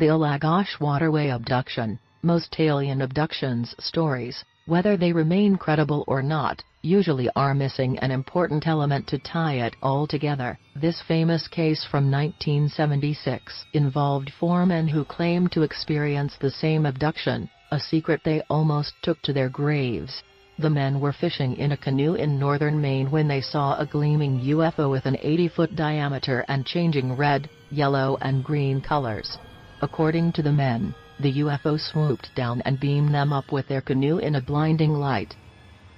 The Lagos waterway abduction. Most alien abductions stories, whether they remain credible or not, usually are missing an important element to tie it all together. This famous case from 1976 involved four men who claimed to experience the same abduction, a secret they almost took to their graves. The men were fishing in a canoe in northern Maine when they saw a gleaming UFO with an 80-foot diameter and changing red, yellow and green colors. According to the men, the UFO swooped down and beamed them up with their canoe in a blinding light.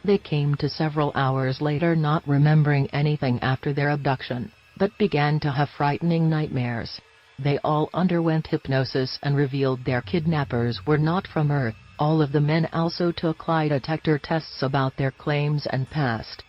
They came to several hours later not remembering anything after their abduction, but began to have frightening nightmares. They all underwent hypnosis and revealed their kidnappers were not from Earth. All of the men also took lie detector tests about their claims and past.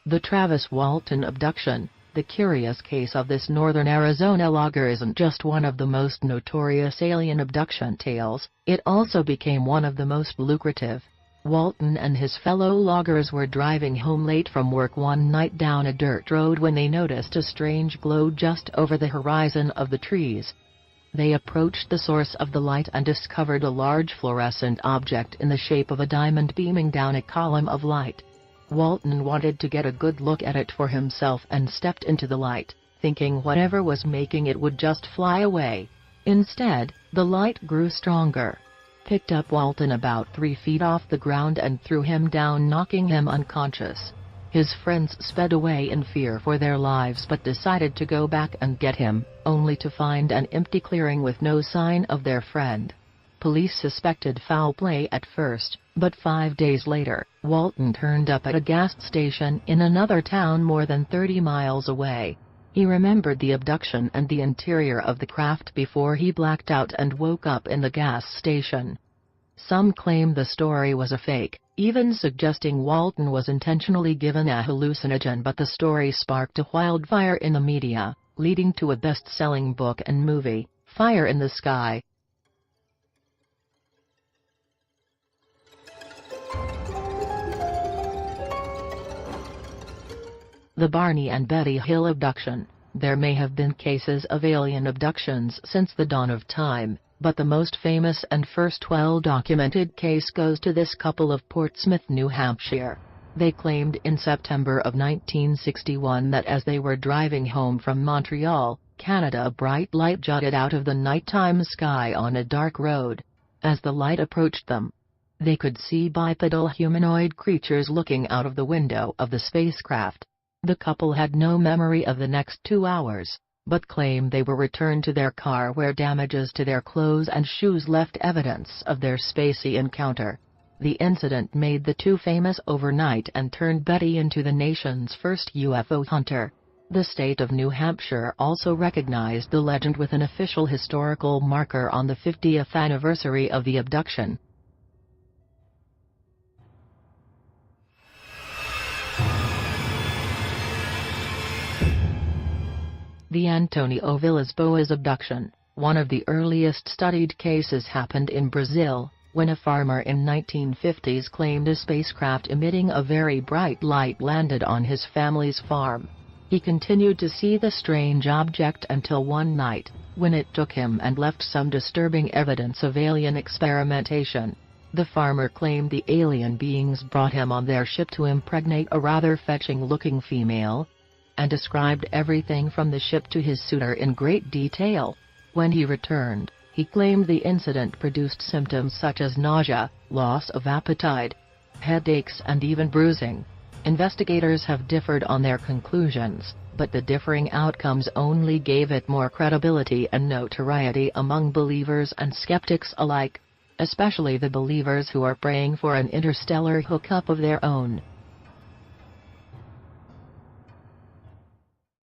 The Travis Walton abduction. The curious case of this northern Arizona logger isn't just one of the most notorious alien abduction tales, it also became one of the most lucrative. Walton and his fellow loggers were driving home late from work one night down a dirt road when they noticed a strange glow just over the horizon of the trees. They approached the source of the light and discovered a large fluorescent object in the shape of a diamond beaming down a column of light. Walton wanted to get a good look at it for himself and stepped into the light, thinking whatever was making it would just fly away. Instead, the light grew stronger, picked up Walton about 3 feet off the ground and threw him down, knocking him unconscious. His friends sped away in fear for their lives but decided to go back and get him, only to find an empty clearing with no sign of their friend. Police suspected foul play at first, but 5 days later, Walton turned up at a gas station in another town more than 30 miles away. He remembered the abduction and the interior of the craft before he blacked out and woke up in the gas station. Some claim the story was a fake, even suggesting Walton was intentionally given a hallucinogen, but the story sparked a wildfire in the media, leading to a best-selling book and movie, Fire in the Sky. The Barney and Betty Hill abduction. There may have been cases of alien abductions since the dawn of time, but the most famous and first well-documented case goes to this couple of Portsmouth, New Hampshire. They claimed in September of 1961 that as they were driving home from Montreal, Canada, a bright light jutted out of the nighttime sky on a dark road. As the light approached them, they could see bipedal humanoid creatures looking out of the window of the spacecraft. The couple had no memory of the next 2 hours, but claimed they were returned to their car where damages to their clothes and shoes left evidence of their spacey encounter. The incident made the two famous overnight and turned Betty into the nation's first UFO hunter. The state of New Hampshire also recognized the legend with an official historical marker on the 50th anniversary of the abduction. The Antonio Villas-Boas abduction. One of the earliest studied cases happened in Brazil, when a farmer in 1950s claimed a spacecraft emitting a very bright light landed on his family's farm. He continued to see the strange object until one night, when it took him and left some disturbing evidence of alien experimentation. The farmer claimed the alien beings brought him on their ship to impregnate a rather fetching-looking female, and described everything from the ship to his suitor in great detail. When he returned, he claimed the incident produced symptoms such as nausea, loss of appetite, headaches and even bruising. Investigators have differed on their conclusions, but the differing outcomes only gave it more credibility and notoriety among believers and skeptics alike, especially the believers who are praying for an interstellar hookup of their own.